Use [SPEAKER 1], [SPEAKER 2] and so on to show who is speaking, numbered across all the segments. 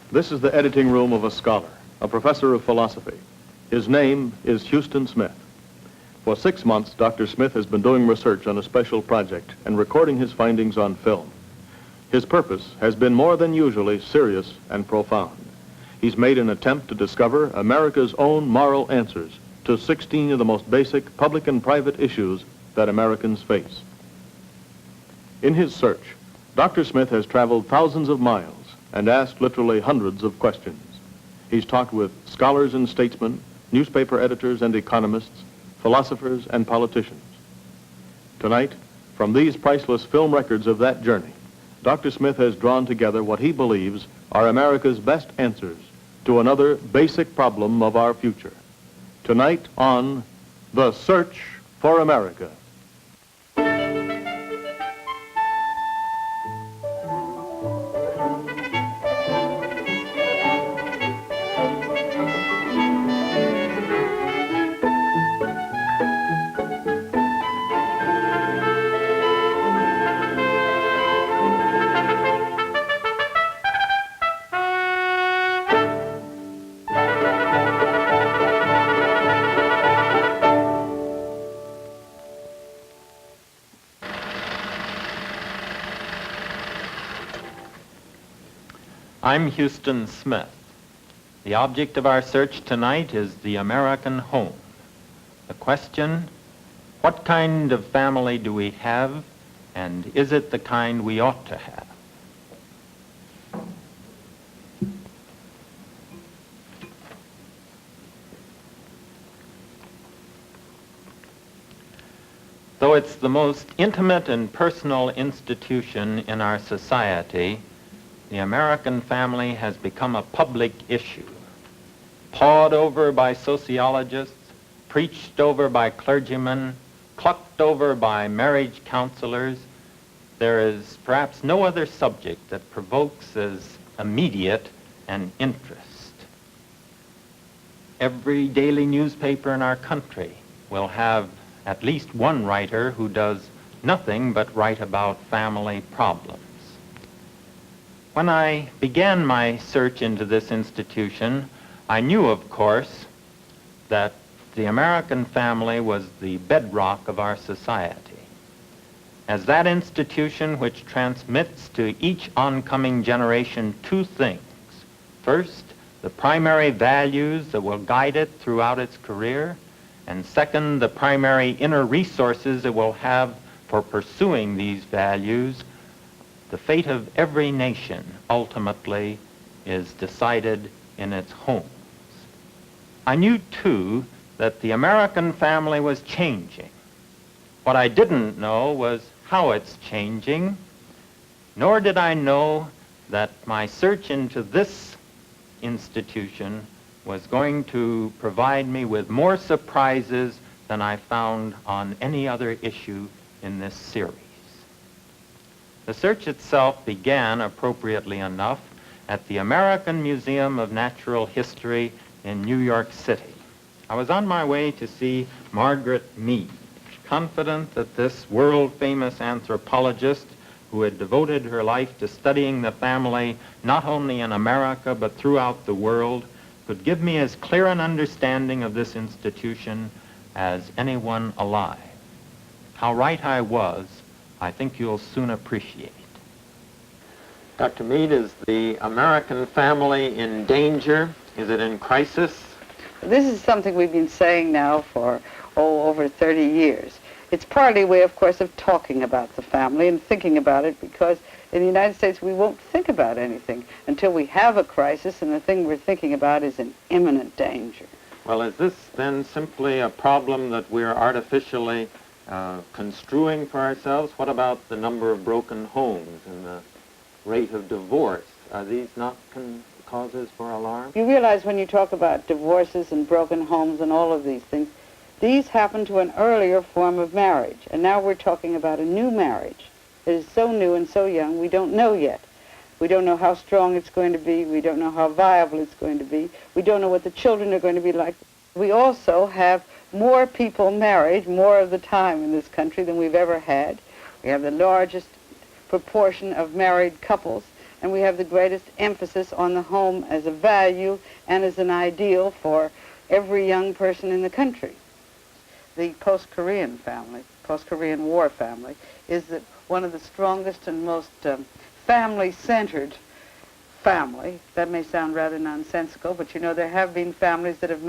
[SPEAKER 1] This is the editing room of a scholar, a professor of philosophy. His name is Huston Smith. For 6 months, Dr. Smith has been doing research on a special project and recording his findings on film. His purpose has been more than usually serious and profound. He's made an attempt to discover America's own moral answers to 16 of the most basic public and private issues that Americans face. In his search, Dr. Smith has traveled thousands of miles and asked literally hundreds of questions. He's talked with scholars and statesmen, newspaper editors and economists, philosophers and politicians. Tonight, from these priceless film records of that journey, Dr. Smith has drawn together what he believes are America's best answers to another basic problem of our future. Tonight on The Search for America.
[SPEAKER 2] I'm Huston Smith. The object of our search tonight is the American home. The question, what kind of family do we have, and is it the kind we ought to have? Though it's the most intimate and personal institution in our society, the American family has become a public issue, pawed over by sociologists, preached over by clergymen, clucked over by marriage counselors. There is perhaps no other subject that provokes as immediate an interest. Every daily newspaper in our country will have at least one writer who does nothing but write about family problems. When I began my search into this institution, I knew, of course, that the American family was the bedrock of our society. As that institution which transmits to each oncoming generation two things. First, the primary values that will guide it throughout its career, and second, the primary inner resources it will have for pursuing these values. The fate of every nation ultimately is decided in its homes. I knew, too, that the American family was changing. What I didn't know was how it's changing, nor did I know that my search into this institution was going to provide me with more surprises than I found on any other issue in this series. The search itself began, appropriately enough, at the American Museum of Natural History in New York City. I was on my way to see Margaret Mead, confident that this world-famous anthropologist who had devoted her life to studying the family not only in America but throughout the world could give me as clear an understanding of this institution as anyone alive. How right I was, I think you'll soon appreciate. Dr. Mead, is the American family in danger? Is it in crisis?
[SPEAKER 3] This is something we've been saying now for, over 30 years. It's partly a way, of course, of talking about the family and thinking about it, because in the United States we won't think about anything until we have a crisis, and the thing we're thinking about is an imminent danger.
[SPEAKER 2] Well, is this then simply a problem that we're artificially construing for ourselves? What about the number of broken homes and the rate of divorce? Are these not causes for alarm?
[SPEAKER 3] You realize when you talk about divorces and broken homes and all of these things, these happen to an earlier form of marriage, and now we're talking about a new marriage. It is so new and so young, we don't know yet. We don't know how strong it's going to be. We don't know how viable it's going to be. We don't know what the children are going to be like. We also have more people married more of the time in this country than we've ever had. We have the largest proportion of married couples and we have the greatest emphasis on the home as a value and as an ideal for every young person in the country. The post-Korean family, post-Korean War family, is one of the strongest and most family-centered family. That may sound rather nonsensical, but you know there have been families that have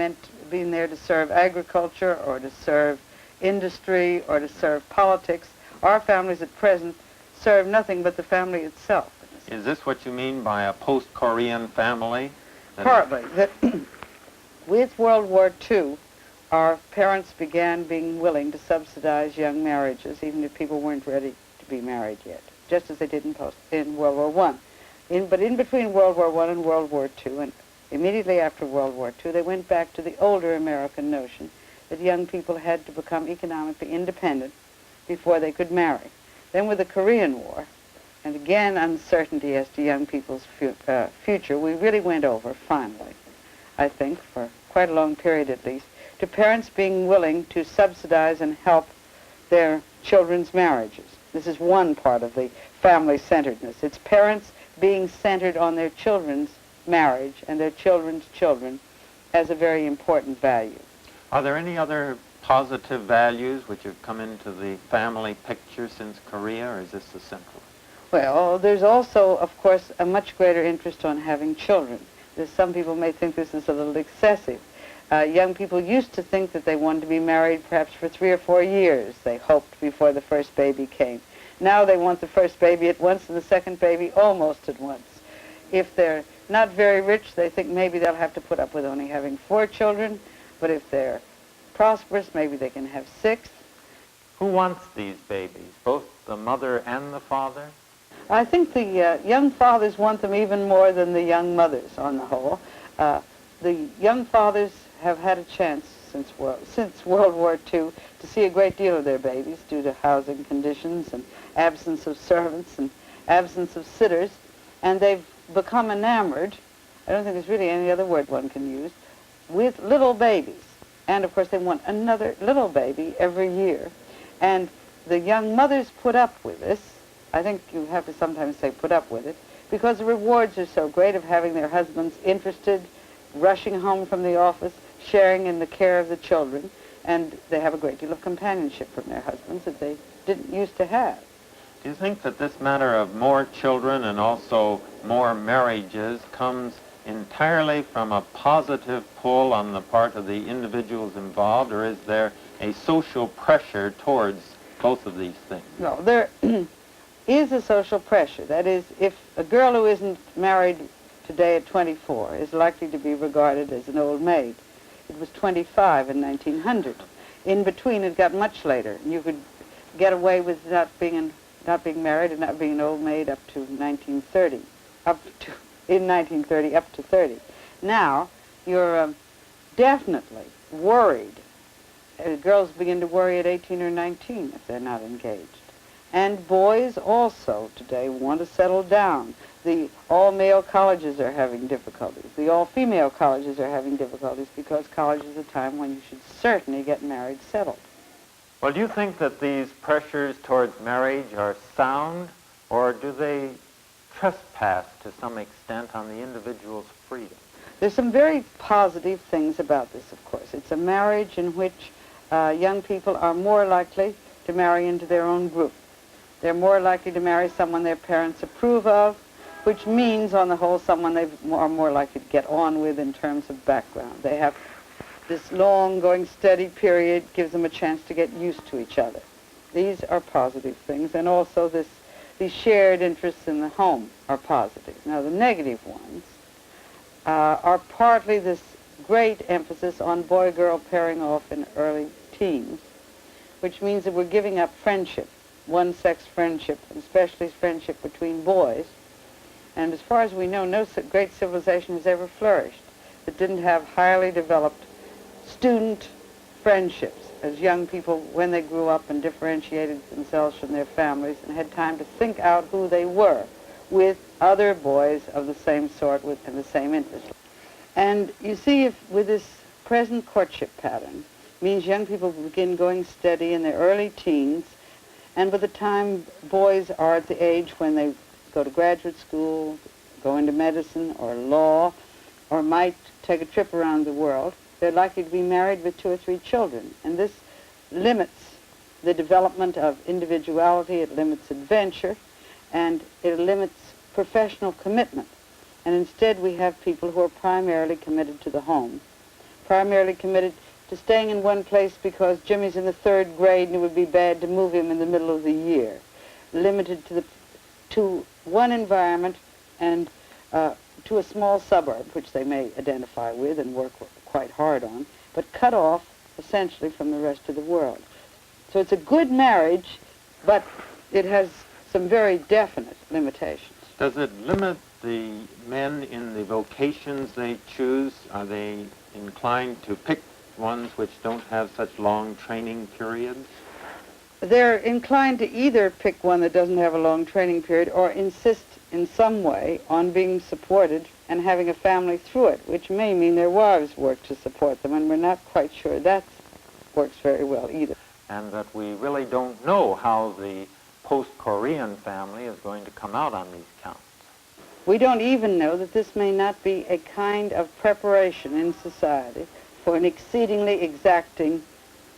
[SPEAKER 3] been there to serve agriculture or to serve industry or to serve politics. Our families at present serve nothing but the family itself.
[SPEAKER 2] Is this what you mean by a post-Korean family?
[SPEAKER 3] Partly. That with World War II, our parents began being willing to subsidize young marriages, even if people weren't ready to be married yet, just as they did in World War I. But in between World War I and World War II, and immediately after World War II, they went back to the older American notion that young people had to become economically independent before they could marry. Then with the Korean War, and again uncertainty as to young people's future, we really went over, finally, I think, for quite a long period at least, to parents being willing to subsidize and help their children's marriages. This is one part of the family-centeredness. It's parents being centered on their children's marriage and their children's children as a very important value.
[SPEAKER 2] Are there any other positive values which have come into the family picture since Korea, or is this the central?
[SPEAKER 3] Well, there's also, of course, a much greater interest on having children. Some people may think this is a little excessive. Young people used to think that they wanted to be married perhaps for 3 or 4 years, they hoped, before the first baby came. Now they want the first baby at once and the second baby almost at once. If they're not very rich, they think maybe they'll have to put up with only having 4 children, but if they're prosperous, maybe they can have 6.
[SPEAKER 2] Who wants these babies, both the mother and the father?
[SPEAKER 3] I think the young fathers want them even more than the young mothers, on the whole. The young fathers have had a chance since World War II to see a great deal of their babies due to housing conditions and absence of servants and absence of sitters, and they've become enamored, I don't think there's really any other word one can use, with little babies. And of course they want another little baby every year. And the young mothers put up with this. I think you have to sometimes say put up with it, because the rewards are so great of having their husbands interested, rushing home from the office, sharing in the care of the children, and they have a great deal of companionship from their husbands that they didn't used to have.
[SPEAKER 2] Do you think that this matter of more children and also more marriages comes entirely from a positive pull on the part of the individuals involved, or is there a social pressure towards both of these things?
[SPEAKER 3] No, there is a social pressure. That is, if a girl who isn't married today at 24 is likely to be regarded as an old maid. It was 25 in 1900. In between, it got much later. You could get away with not being married and not being an old maid up to 1930. In 1930, up to 30. Now, you're definitely worried. Girls begin to worry at 18 or 19 if they're not engaged. And boys also today want to settle down. The all-male colleges are having difficulties. The all-female colleges are having difficulties because college is a time when you should certainly get married settled.
[SPEAKER 2] Well, do you think that these pressures towards marriage are sound, or do they trespass to some extent on the individual's freedom?
[SPEAKER 3] There's some very positive things about this, of course. It's a marriage in which young people are more likely to marry into their own group. They're more likely to marry someone their parents approve of, which means, on the whole, someone they are more likely to get on with in terms of background. They have this long, going, steady period, gives them a chance to get used to each other. These are positive things, and also these shared interests in the home are positive. Now, the negative ones are partly this great emphasis on boy-girl pairing off in early teens, which means that we're giving up friendship, one-sex friendship, and especially friendship between boys. And as far as we know, no great civilization has ever flourished that didn't have highly developed student friendships as young people, when they grew up and differentiated themselves from their families and had time to think out who they were with other boys of the same sort and the same interests. And you see, if with this present courtship pattern, means young people begin going steady in their early teens, and by the time boys are at the age when they go to graduate school, go into medicine or law, or might take a trip around the world, they're likely to be married with 2 or 3 children. And this limits the development of individuality, it limits adventure, and it limits professional commitment. And instead we have people who are primarily committed to the home, primarily committed to staying in one place because Jimmy's in the 3rd grade and it would be bad to move him in the middle of the year, limited to one environment and to a small suburb, which they may identify with and work quite hard on, but cut off essentially from the rest of the world. So it's a good marriage, but it has some very definite limitations.
[SPEAKER 2] Does it limit the men in the vocations they choose? Are they inclined to pick ones which don't have such long training periods?
[SPEAKER 3] They're inclined to either pick one that doesn't have a long training period or insist in some way on being supported and having a family through it, which may mean their wives work to support them, and we're not quite sure that works very well either.
[SPEAKER 2] And that we really don't know how the post-Korean family is going to come out on these counts.
[SPEAKER 3] We don't even know that this may not be a kind of preparation in society for an exceedingly exacting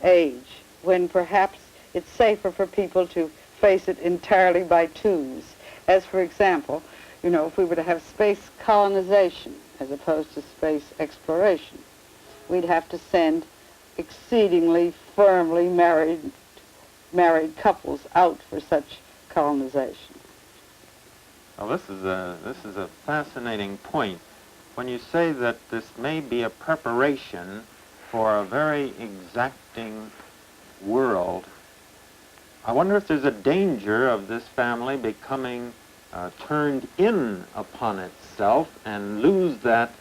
[SPEAKER 3] age, when perhaps it's safer for people to face it entirely by twos. As, for example, if we were to have space colonization as opposed to space exploration, we'd have to send exceedingly firmly married couples out for such colonization.
[SPEAKER 2] Well, this is a fascinating point. When you say that this may be a preparation for a very exacting world, I wonder if there's a danger of this family becoming turned in upon itself and lose that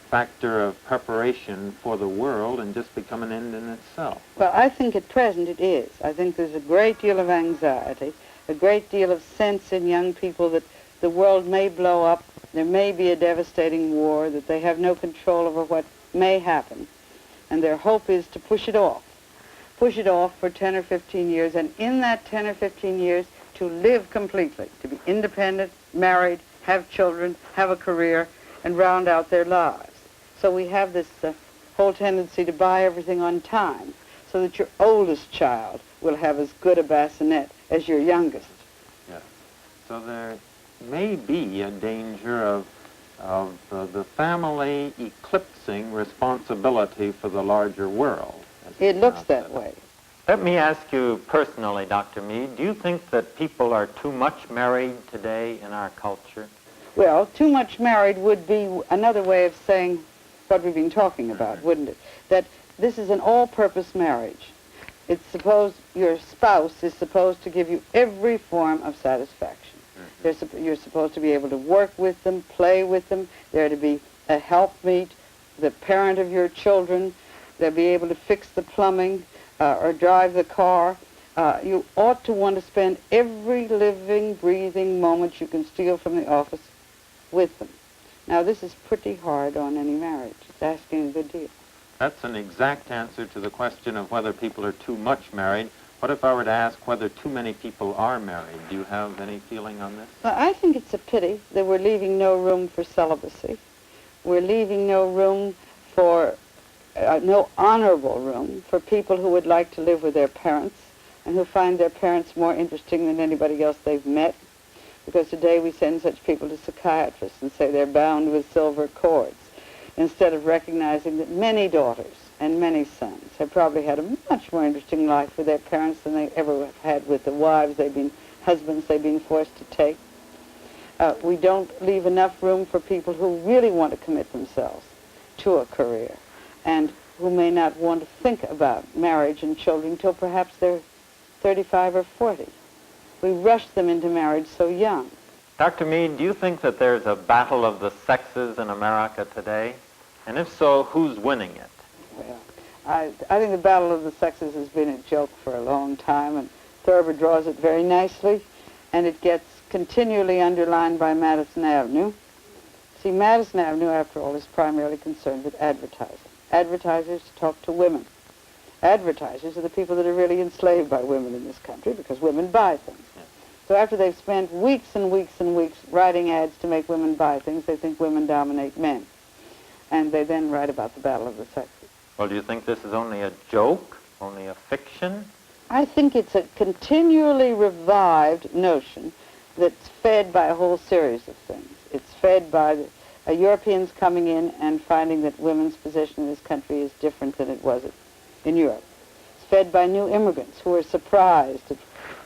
[SPEAKER 2] factor of preparation for the world and just become an end in itself.
[SPEAKER 3] Well, I think at present it is. I think there's a great deal of anxiety, a great deal of sense in young people that the world may blow up, there may be a devastating war, that they have no control over what may happen, and their hope is to push it off for 10 or 15 years, and in that 10 or 15 years to live completely, to be independent, married, have children, have a career, and round out their lives. So we have this whole tendency to buy everything on time, so that your oldest child will have as good a bassinet as your youngest.
[SPEAKER 2] Yes. So there may be a danger of the family eclipsing responsibility for the larger world.
[SPEAKER 3] It looks that way.
[SPEAKER 2] Let me ask you personally, Dr. Mead, do you think that people are too much married today in our culture?
[SPEAKER 3] Well, too much married would be another way of saying what we've been talking about, wouldn't it? That this is an all-purpose marriage. It's supposed, your spouse is supposed to give you every form of satisfaction. You're supposed to be able to work with them, play with them. They're to be a helpmeet, the parent of your children. They'll be able to fix the plumbing or drive the car. You ought to want to spend every living, breathing moment you can steal from the office with them. Now, this is pretty hard on any marriage. It's asking a good deal.
[SPEAKER 2] That's an exact answer to the question of whether people are too much married. What if I were to ask whether too many people are married? Do you have any feeling on this?
[SPEAKER 3] Well, I think it's a pity that we're leaving no room for celibacy. We're leaving no room for, no honorable room for people who would like to live with their parents and who find their parents more interesting than anybody else they've met. Because today we send such people to psychiatrists and say they're bound with silver cords, instead of recognizing that many daughters and many sons have probably had a much more interesting life with their parents than they ever have had with the husbands they've been forced to take. We don't leave enough room for people who really want to commit themselves to a career and who may not want to think about marriage and children until perhaps they're 35 or 40. We rush them into marriage so young.
[SPEAKER 2] Dr. Mead, do you think that there's a battle of the sexes in America today? And if so, who's winning it?
[SPEAKER 3] Well, I think the battle of the sexes has been a joke for a long time, and Thurber draws it very nicely, and it gets continually underlined by Madison Avenue. See, Madison Avenue, after all, is primarily concerned with advertising. Advertisers talk to women. Advertisers are the people that are really enslaved by women in this country because women buy things. So after they've spent weeks and weeks and weeks writing ads to make women buy things, they think women dominate men. And they then write about the battle of the sexes.
[SPEAKER 2] Well, do you think this is only a joke, only a fiction?
[SPEAKER 3] I think it's a continually revived notion that's fed by a whole series of things. It's fed by Europeans coming in and finding that women's position in this country is different than it was in Europe. It's fed by new immigrants who are surprised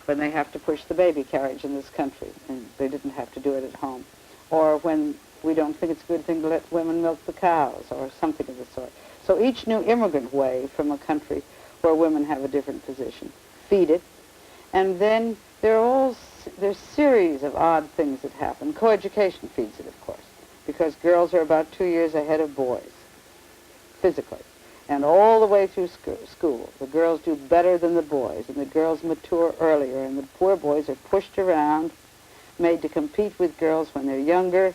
[SPEAKER 3] when they have to push the baby carriage in this country, and they didn't have to do it at home. Or when we don't think it's a good thing to let women milk the cows, or something of the sort. So each new immigrant wave from a country where women have a different position, feed it. And then there's series of odd things that happen. Coeducation feeds it, of course, because girls are about 2 years ahead of boys, physically. And all the way through school, the girls do better than the boys, and the girls mature earlier, and the poor boys are pushed around, made to compete with girls when they're younger,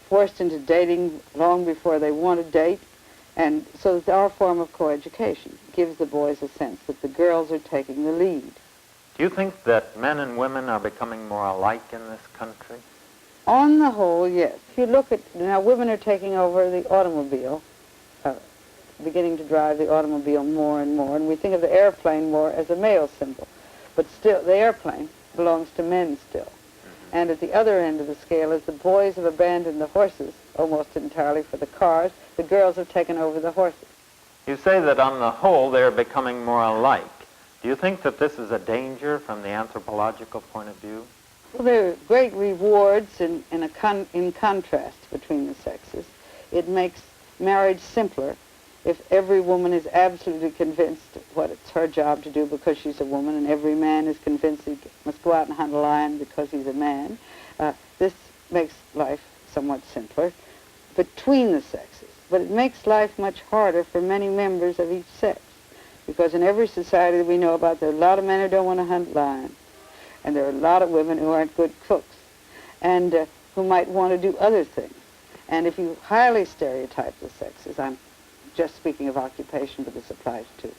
[SPEAKER 3] forced into dating long before they want to date. And so our form of coeducation gives the boys a sense that the girls are taking the lead.
[SPEAKER 2] Do you think that men and women are becoming more alike in this country?
[SPEAKER 3] On the whole, yes. If you look at, now women are taking over the automobile, beginning to drive the automobile more and more, and we think of the airplane more as a male symbol. But still, the airplane belongs to men still. And at the other end of the scale, as the boys have abandoned the horses almost entirely for the cars, the girls have taken over the horses.
[SPEAKER 2] You say that on the whole they're becoming more alike. Do you think that this is a danger from the anthropological point of view?
[SPEAKER 3] Well, there are great rewards in contrast between the sexes. It makes marriage simpler if every woman is absolutely convinced what it's her job to do because she's a woman, and every man is convinced he must go out and hunt a lion because he's a man. This makes life somewhat simpler between the sexes. But it makes life much harder for many members of each sex, because in every society that we know about, there are a lot of men who don't want to hunt lions, and there are a lot of women who aren't good cooks, and who might want to do other things. And if you highly stereotype the sexes, I'm just speaking of occupation, but this applies to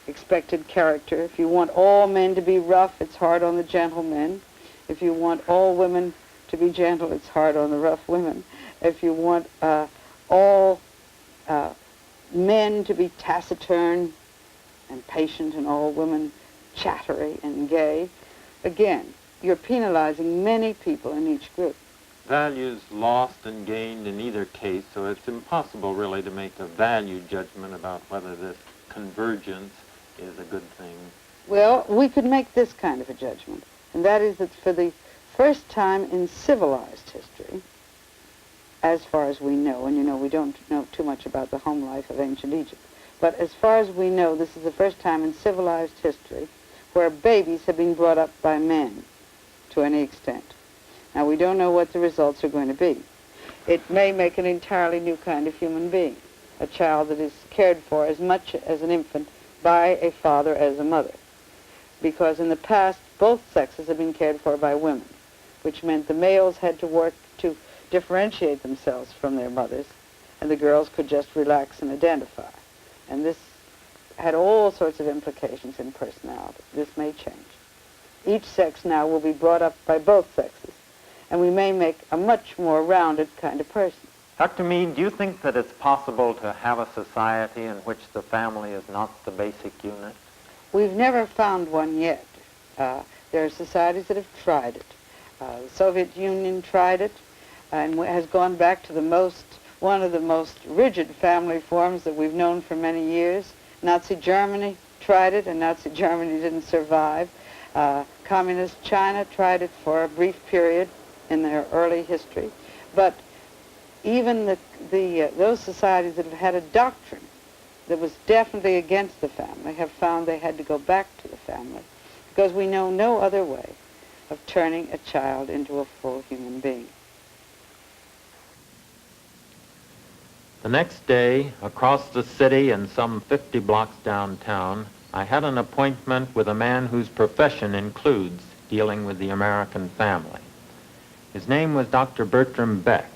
[SPEAKER 3] expected character. If you want all men to be rough, it's hard on the gentlemen. If you want all women to be gentle, it's hard on the rough women. If you want all men to be taciturn and patient and all women chattery and gay, again, you're penalizing many people in each group.
[SPEAKER 2] Values lost and gained in either case, so it's impossible really to make a value judgment about whether this convergence is a good thing.
[SPEAKER 3] Well, we could make this kind of a judgment, and that is that for the first time in civilized history, as far as we know, and you know we don't know too much about the home life of ancient Egypt, but as far as we know, this is the first time in civilized history where babies have been brought up by men to any extent. Now, we don't know what the results are going to be. It may make an entirely new kind of human being, a child that is cared for as much as an infant by a father as a mother, because in the past, both sexes have been cared for by women, which meant the males had to work to differentiate themselves from their mothers, and the girls could just relax and identify. And this had all sorts of implications in personality. This may change. Each sex now will be brought up by both sexes, and we may make a much more rounded kind of person.
[SPEAKER 2] Dr. Mead, do you think that it's possible to have a society in which the family is not the basic unit?
[SPEAKER 3] We've never found one yet. There are societies that have tried it. The Soviet Union tried it and has gone back to one of the most rigid family forms that we've known for many years. Nazi Germany tried it, and Nazi Germany didn't survive. Communist China tried it for a brief period in their early history. But even those societies that have had a doctrine that was definitely against the family have found they had to go back to the family, because we know no other way of turning a child into a full human being.
[SPEAKER 2] The next day, across the city and some 50 blocks downtown, I had an appointment with a man whose profession includes dealing with the American family. His name was Dr. Bertram Beck,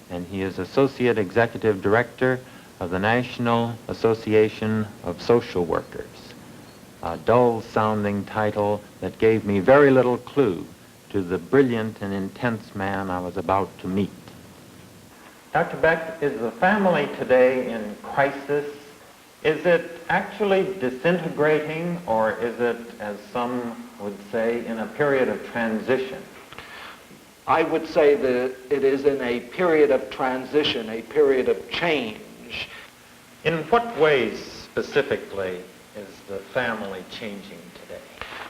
[SPEAKER 2] and he is Associate Executive Director of the National Association of Social Workers, a dull-sounding title that gave me very little clue to the brilliant and intense man I was about to meet. Dr. Beck, is the family today in crisis? Is it actually disintegrating, or is it, as some would say, in a period of transition?
[SPEAKER 4] I would say that it is in a period of transition, a period of change.
[SPEAKER 2] In what ways specifically is the family changing today?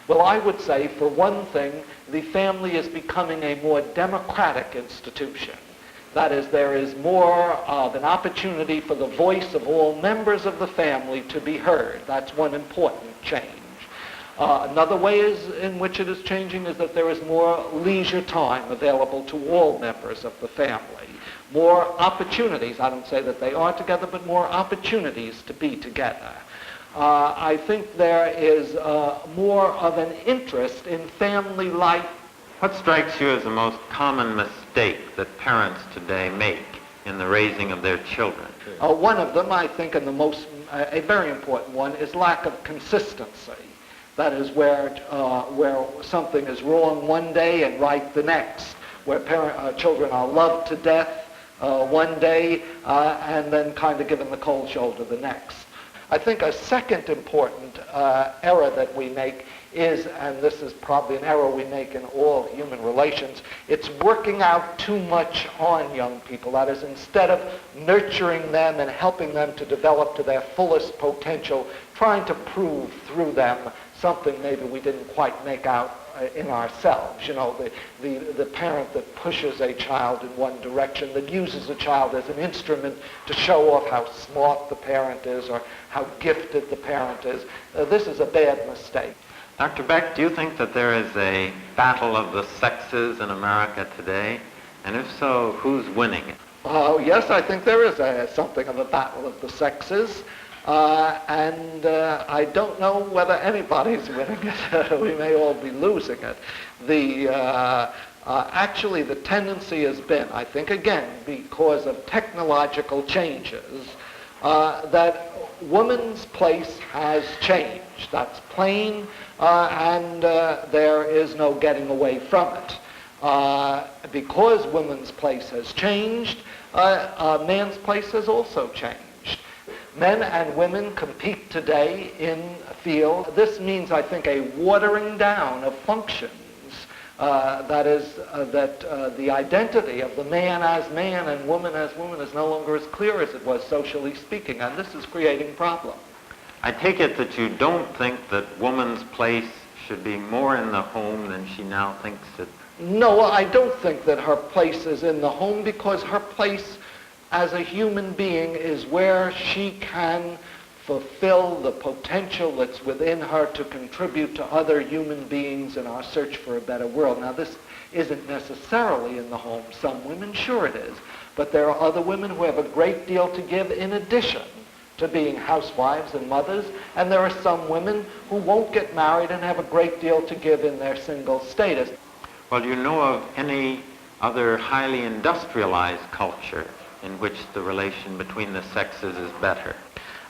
[SPEAKER 4] Well, I would say, for one thing, the family is becoming a more democratic institution. That is, there is more of an opportunity for the voice of all members of the family to be heard. That's one important change. Another way in which it is changing is that there is more leisure time available to all members of the family. More opportunities, I don't say that they are together, but more opportunities to be together. I think there is more of an interest in family life.
[SPEAKER 2] What strikes you as the most common mistake that parents today make in the raising of their children?
[SPEAKER 4] One of them, I think, and a very important one, is lack of consistency. That is where something is wrong one day and right the next, where children are loved to death one day and then kind of given the cold shoulder the next. I think a second important error that we make is, and this is probably an error we make in all human relations, it's working out too much on young people. That is, instead of nurturing them and helping them to develop to their fullest potential, trying to prove through them something maybe we didn't quite make out in ourselves. You know, the parent that pushes a child in one direction, that uses a child as an instrument to show off how smart the parent is or how gifted the parent is. This is a bad mistake.
[SPEAKER 2] Dr. Beck, do you think that there is a battle of the sexes in America today? And if so, who's winning it?
[SPEAKER 4] Yes, I think there is something of a battle of the sexes. And I don't know whether anybody's winning it. We may all be losing it. Actually, the tendency has been, I think, again, because of technological changes, that woman's place has changed. That's plain, and there is no getting away from it. Because women's place has changed, man's place has also changed. Men and women compete today in fields. This means, I think, a watering down of functions. That is, the identity of the man as man and woman as woman is no longer as clear as it was socially speaking, and this is creating problems.
[SPEAKER 2] I take it that you don't think that woman's place should be more in the home than she now thinks it.
[SPEAKER 4] No, I don't think that her place is in the home, because her place as a human being is where she can fulfill the potential that's within her to contribute to other human beings in our search for a better world. Now, this isn't necessarily in the home. Some women, sure it is. But there are other women who have a great deal to give in addition to being housewives and mothers. And there are some women who won't get married and have a great deal to give in their single status.
[SPEAKER 2] Well, do you know of any other highly industrialized culture in which the relation between the sexes is better?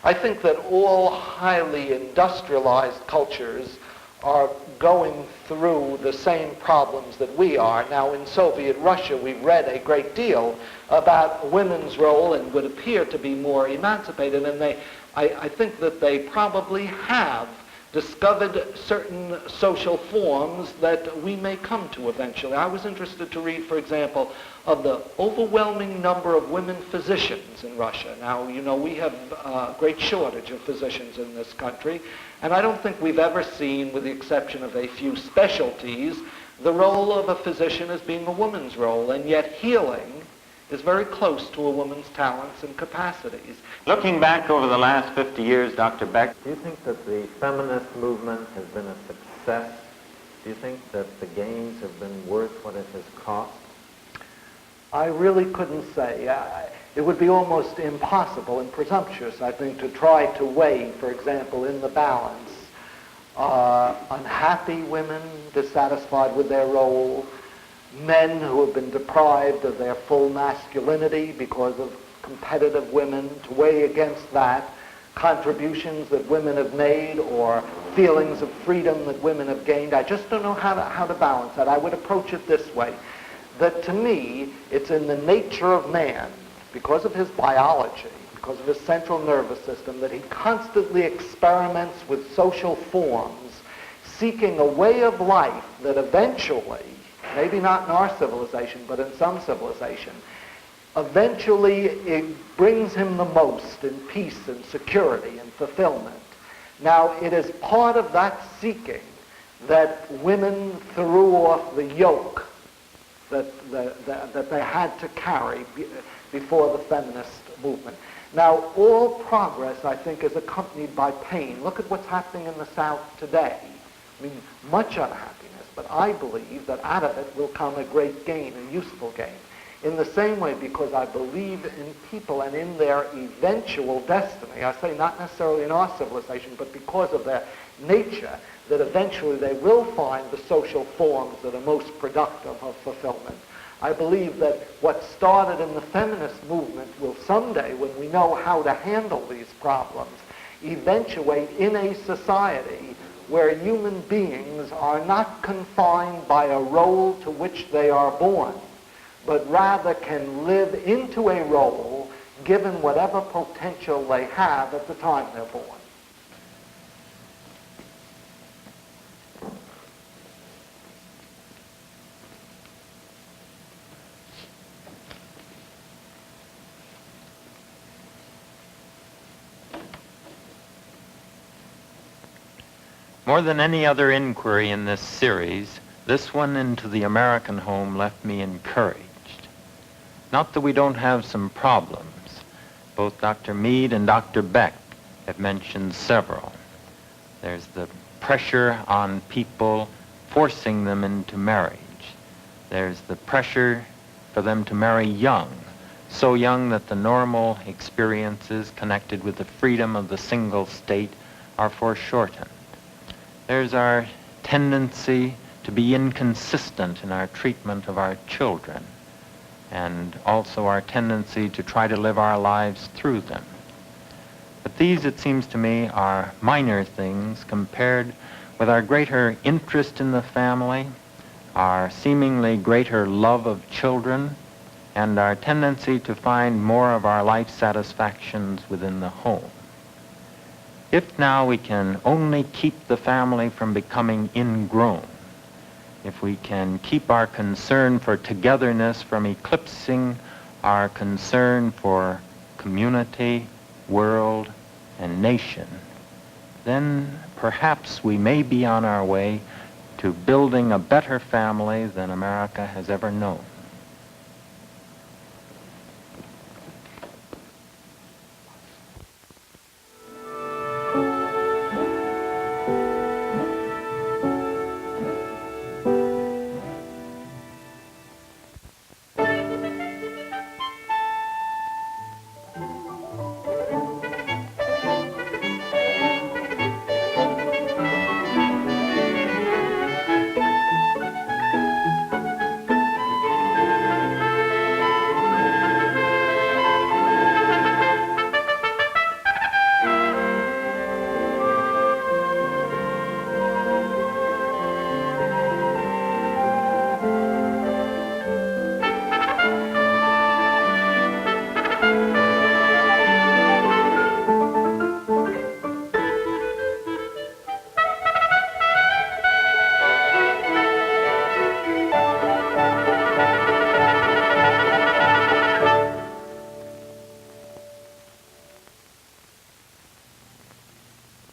[SPEAKER 4] I think that all highly industrialized cultures are going through the same problems that we are. Now, in Soviet Russia, we read a great deal about women's role and would appear to be more emancipated, and I think that they probably have discovered certain social forms that we may come to eventually. I was interested to read, for example, of the overwhelming number of women physicians in Russia. Now, you know, we have a great shortage of physicians in this country, and I don't think we've ever seen, with the exception of a few specialties, the role of a physician as being a woman's role, and yet healing is very close to a woman's talents and capacities.
[SPEAKER 2] Looking back over the last 50 years, Dr. Beck, do you think that the feminist movement has been a success? Do you think that the gains have been worth what it has cost?
[SPEAKER 4] I really couldn't say. It would be almost impossible and presumptuous, I think, to try to weigh, for example, in the balance, unhappy women dissatisfied with their role, men who have been deprived of their full masculinity because of competitive women, to weigh against that contributions that women have made or feelings of freedom that women have gained. I just don't know how to balance that. I would approach it this way, that to me, it's in the nature of man, because of his biology, because of his central nervous system, that he constantly experiments with social forms, seeking a way of life that eventually, maybe not in our civilization, but in some civilization, eventually it brings him the most in peace and security and fulfillment. Now, it is part of that seeking that women threw off the yoke that they had to carry before the feminist movement. Now, all progress, I think, is accompanied by pain. Look at what's happening in the South today. I mean, much unhappiness, but I believe that out of it will come a great gain, a useful gain. In the same way, because I believe in people and in their eventual destiny, I say not necessarily in our civilization, but because of their nature, that eventually they will find the social forms that are most productive of fulfillment. I believe that what started in the feminist movement will someday, when we know how to handle these problems, eventuate in a society where human beings are not confined by a role to which they are born, but rather can live into a role given whatever potential they have at the time they're born.
[SPEAKER 2] More than any other inquiry in this series, this one into the American home left me encouraged. Not that we don't have some problems. Both Dr. Mead and Dr. Beck have mentioned several. There's the pressure on people forcing them into marriage. There's the pressure for them to marry young, so young that the normal experiences connected with the freedom of the single state are foreshortened. There's our tendency to be inconsistent in our treatment of our children, and also our tendency to try to live our lives through them. But these, it seems to me, are minor things compared with our greater interest in the family, our seemingly greater love of children, and our tendency to find more of our life satisfactions within the home. If now we can only keep the family from becoming ingrown, if we can keep our concern for togetherness from eclipsing our concern for community, world, and nation, then perhaps we may be on our way to building a better family than America has ever known.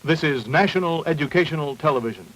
[SPEAKER 1] This is National Educational Television.